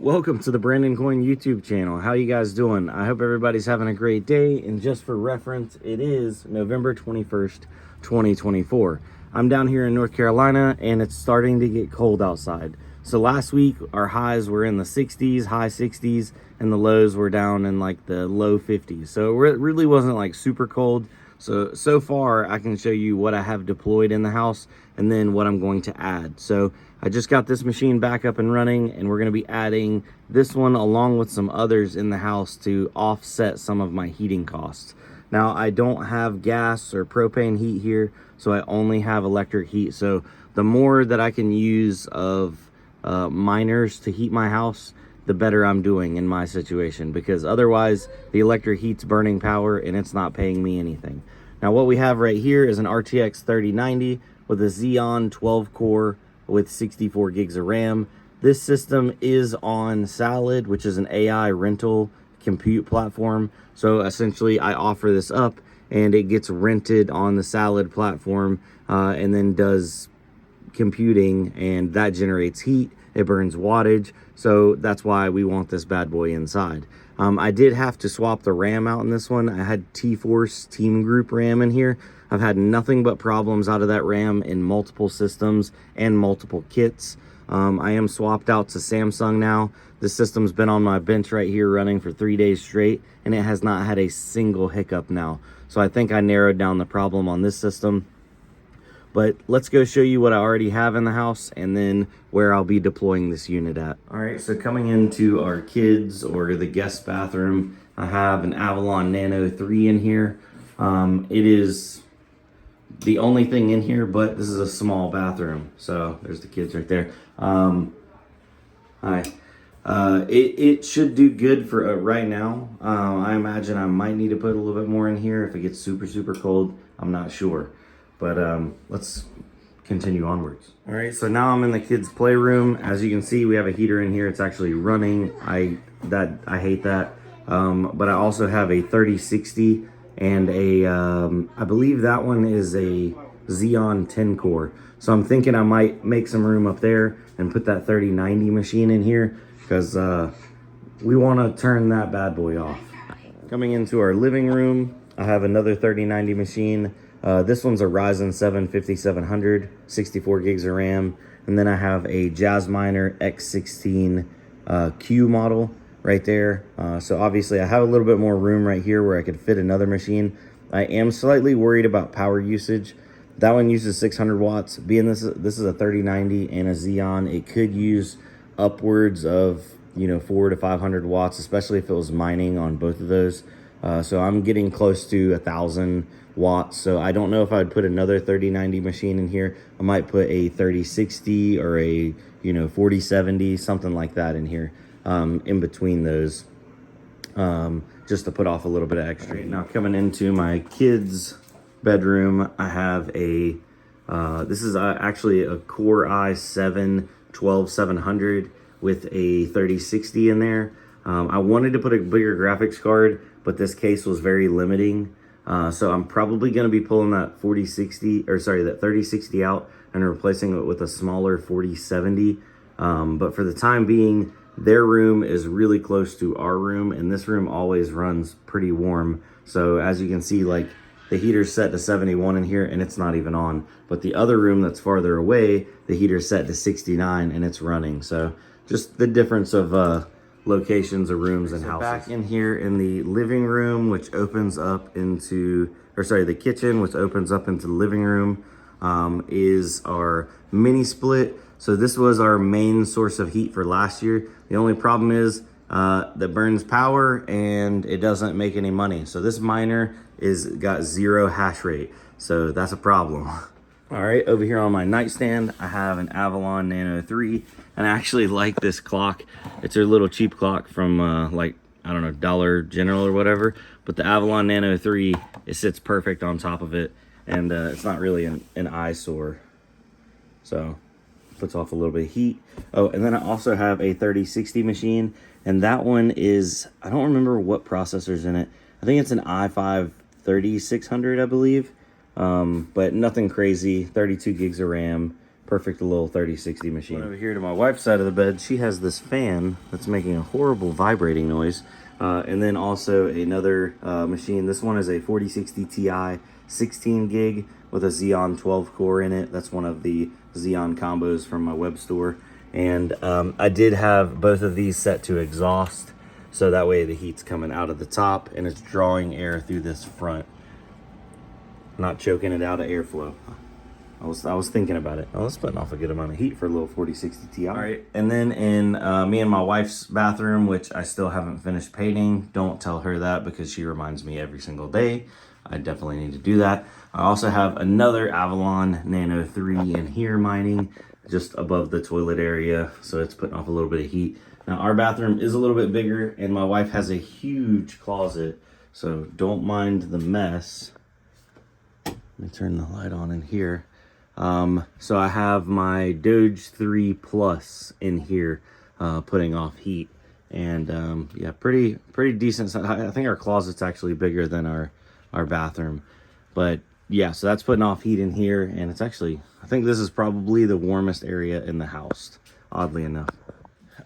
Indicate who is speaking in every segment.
Speaker 1: Welcome to the Brandon Coin YouTube channel. How you guys doing? I hope everybody's having a great day. And just for reference, it is November 21st, 2024. I'm down here in North Carolina and it's starting to get cold outside. So last week our highs were in the 60s, high 60s, and the lows were down in like the low 50s. So it really wasn't like super cold. So far I can show you what I have deployed in the house and then what I'm going to add. So I just got this machine back up and running, and we're going to be adding this one along with some others in the house to offset some of my heating costs. Now I don't have gas or propane heat here, so I only have electric heat. So the more that I can use of miners to heat my house, the better I'm doing in my situation, because otherwise the electric heat's burning power and it's not paying me anything. Now what we have right here is an RTX 3090 with a Xeon 12 core with 64 gigs of RAM. This system is on Salad, which is an AI rental compute platform. So essentially I offer this up and it gets rented on the Salad platform and then does computing, and that generates heat. It burns wattage, so that's why we want this bad boy inside. I did have to swap the RAM out in this one. I had T-Force Team Group RAM in here. I've had nothing but problems out of that RAM in multiple systems and multiple kits. I am swapped out to Samsung now. This system's been on my bench right here running for 3 days straight, and it has not had a single hiccup now. So I think I narrowed down the problem on this system. But let's go show you what I already have in the house and then where I'll be deploying this unit at. All right, so coming into our kids or the guest bathroom, I have an Avalon Nano 3 in here. It is the only thing in here, but this is a small bathroom. So there's the kids right there. Hi. It should do good for right now. I imagine I might need to put a little bit more in here if it gets super cold. I'm not sure. But let's continue onwards. All right, so now I'm in the kids' playroom. As you can see, we have a heater in here. It's actually running. I hate that. But I also have a 3060 and a I believe that one is a Xeon 10 core. So I'm thinking I might make some room up there and put that 3090 machine in here, because we want to turn that bad boy off. Coming into our living room, I have another 3090 machine. This one's a Ryzen 7 5700, 64 gigs of RAM. And then I have a Jasminer X16 Q model right there. So obviously I have a little bit more room right here where I could fit another machine. I am slightly worried about power usage. That one uses 600 watts. Being this is a 3090 and a Xeon, it could use upwards of 400 to 500 watts, especially if it was mining on both of those. So I'm getting close to 1,000 watts. So I don't know if I'd put another 3090 machine in here. I might put a 3060 or a 4070, something like that in here, in between those, just to put off a little bit of extra. Right, now coming into my kids' bedroom, I have a this is actually a Core i7 12700 with a 3060 in there. I wanted to put a bigger graphics card, but this case was very limiting. So I'm probably going to be pulling that 3060 out and replacing it with a smaller 4070. But for the time being, their room is really close to our room, and this room always runs pretty warm. So as you can see, like, the heater's set to 71 in here and it's not even on. But the other room that's farther away, the heater's set to 69 and it's running. So just the difference of locations of rooms and houses. Back in here in the living room, which opens up into, the kitchen, which opens up into the living room, is our mini split. So this was our main source of heat for last year. The only problem is that burns power and it doesn't make any money. So this miner got 0 hash rate. So that's a problem. All right, over here on my nightstand, I have an Avalon Nano 3, and I actually like this clock. It's a little cheap clock from like, I don't know, Dollar General or whatever, but the Avalon Nano 3, it sits perfect on top of it, and it's not really an eyesore. So puts off a little bit of heat. Oh, and then I also have a 3060 machine, and that one is, I don't remember what processor's in it. I think it's an i5 3600, I believe. But nothing crazy. 32 gigs of RAM, perfect little 3060 machine. Over here to my wife's side of the bed, she has this fan that's making a horrible vibrating noise. And then also another machine. This one is a 4060 Ti 16 gig with a Xeon 12 core in it. That's one of the Xeon combos from my web store. And I did have both of these set to exhaust, so that way the heat's coming out of the top and it's drawing air through this front, not choking it out of airflow. I was thinking about it. Oh, it's putting off a good amount of heat for a little 4060 Ti. All right, and then in me and my wife's bathroom, which I still haven't finished painting. Don't tell her that because she reminds me every single day. I definitely need to do that. I also have another Avalon Nano 3 in here mining just above the toilet area, so it's putting off a little bit of heat. Now our bathroom is a little bit bigger and my wife has a huge closet, so don't mind the mess. Let me turn the light on in here. So I have my Doge 3 Plus in here putting off heat, and yeah, pretty decent. I think our closet's actually bigger than our bathroom, but yeah, so that's putting off heat in here, and it's actually, I think this is probably the warmest area in the house, oddly enough.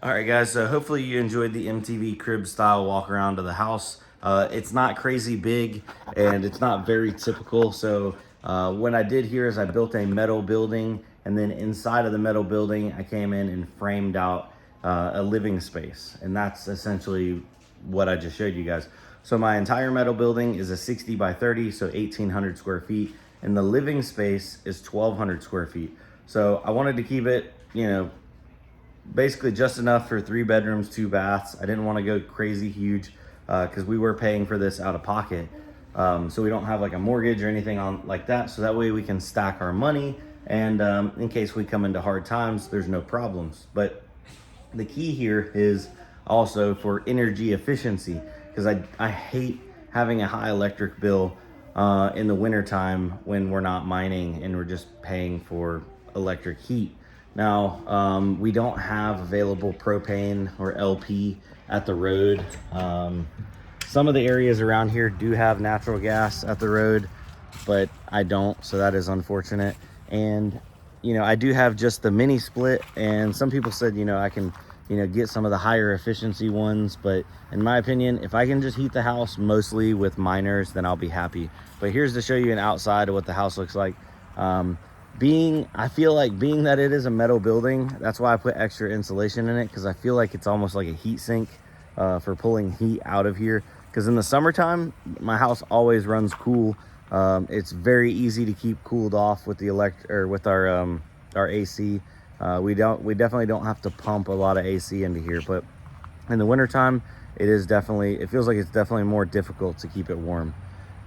Speaker 1: All right, guys, so hopefully you enjoyed the MTV crib style walk around to the house. It's not crazy big, and it's not very typical. So what I did here is I built a metal building, and then inside of the metal building, I came in and framed out a living space. And that's essentially what I just showed you guys. So my entire metal building is a 60 by 30, so 1,800 square feet. And the living space is 1,200 square feet. So I wanted to keep it, you know, basically just enough for 3 bedrooms, 2 baths. I didn't want to go crazy huge because we were paying for this out of pocket. So we don't have like a mortgage or anything on like that. So that way we can stack our money. And in case we come into hard times, there's no problems. But the key here is also for energy efficiency, because I hate having a high electric bill in the wintertime when we're not mining and we're just paying for electric heat. Now, we don't have available propane or LP at the road. Some of the areas around here do have natural gas at the road, but I don't, so that is unfortunate. And, you know, I do have just the mini split, and some people said, you know, I can, you know, get some of the higher efficiency ones, but in my opinion, if I can just heat the house mostly with miners, then I'll be happy. But here's to show you an outside of what the house looks like. I feel like being that it is a metal building, that's why I put extra insulation in it, because I feel like it's almost like a heat sink for pulling heat out of here. Because in the summertime, my house always runs cool. It's very easy to keep cooled off with the with our AC. We definitely don't have to pump a lot of AC into here, but in the wintertime, it feels like it's definitely more difficult to keep it warm.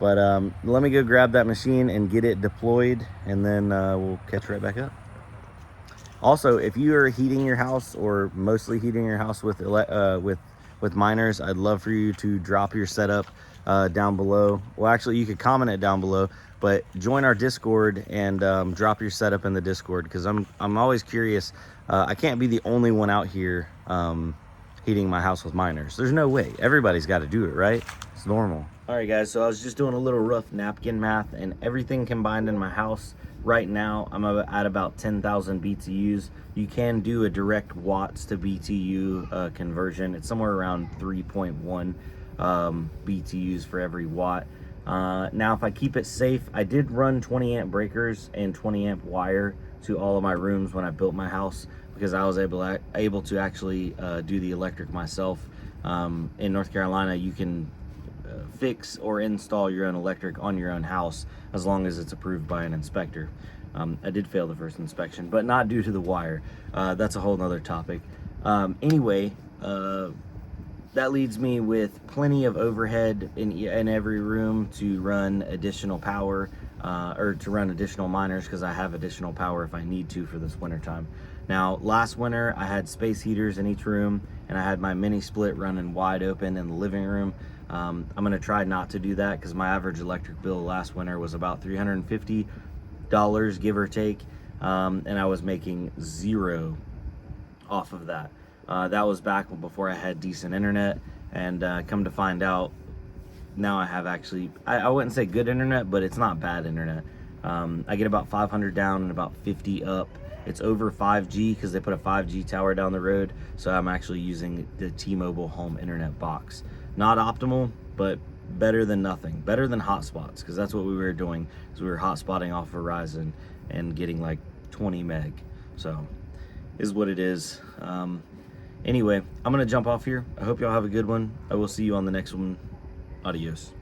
Speaker 1: But let me go grab that machine and get it deployed, and then we'll catch right back up. Also, if you are heating your house or mostly heating your house with miners, I'd love for you to drop your setup down below. Well, actually, you could comment it down below, but join our Discord and drop your setup in the Discord, because I'm always curious. I can't be the only one out here heating my house with miners. There's no way. Everybody's got to do it, right? It's normal. All right, guys, so I was just doing a little rough napkin math, and everything combined in my house right now, I'm at about 10,000 BTUs. You can do a direct watts to BTU conversion. It's somewhere around 3.1 BTUs for every watt. Now, if I keep it safe, I did run 20 amp breakers and 20 amp wire to all of my rooms when I built my house, because I was able to actually do the electric myself. In North Carolina, you can fix or install your own electric on your own house as long as it's approved by an inspector. I did fail the first inspection, but not due to the wire. That's a whole nother topic. Anyway, that leads me with plenty of overhead in every room to run additional power, or to run additional miners, because I have additional power if I need to for this winter time. Now, last winter I had space heaters in each room, and I had my mini split running wide open in the living room. I'm gonna try not to do that, because my average electric bill last winter was about $350, give or take, and I was making zero off of that. That was back before I had decent internet, and come to find out, now I have actually, I wouldn't say good internet, but it's not bad internet. I get about 500 down and about 50 up, It's over 5G because they put a 5G tower down the road. So I'm actually using the T-Mobile home internet box. Not optimal, but better than nothing. Better than hotspots, because that's what we were doing, is we were hotspotting off Verizon and getting like 20 meg. So is what it is. Anyway, I'm gonna jump off here. I hope y'all have a good one. I will see you on the next one. Adios.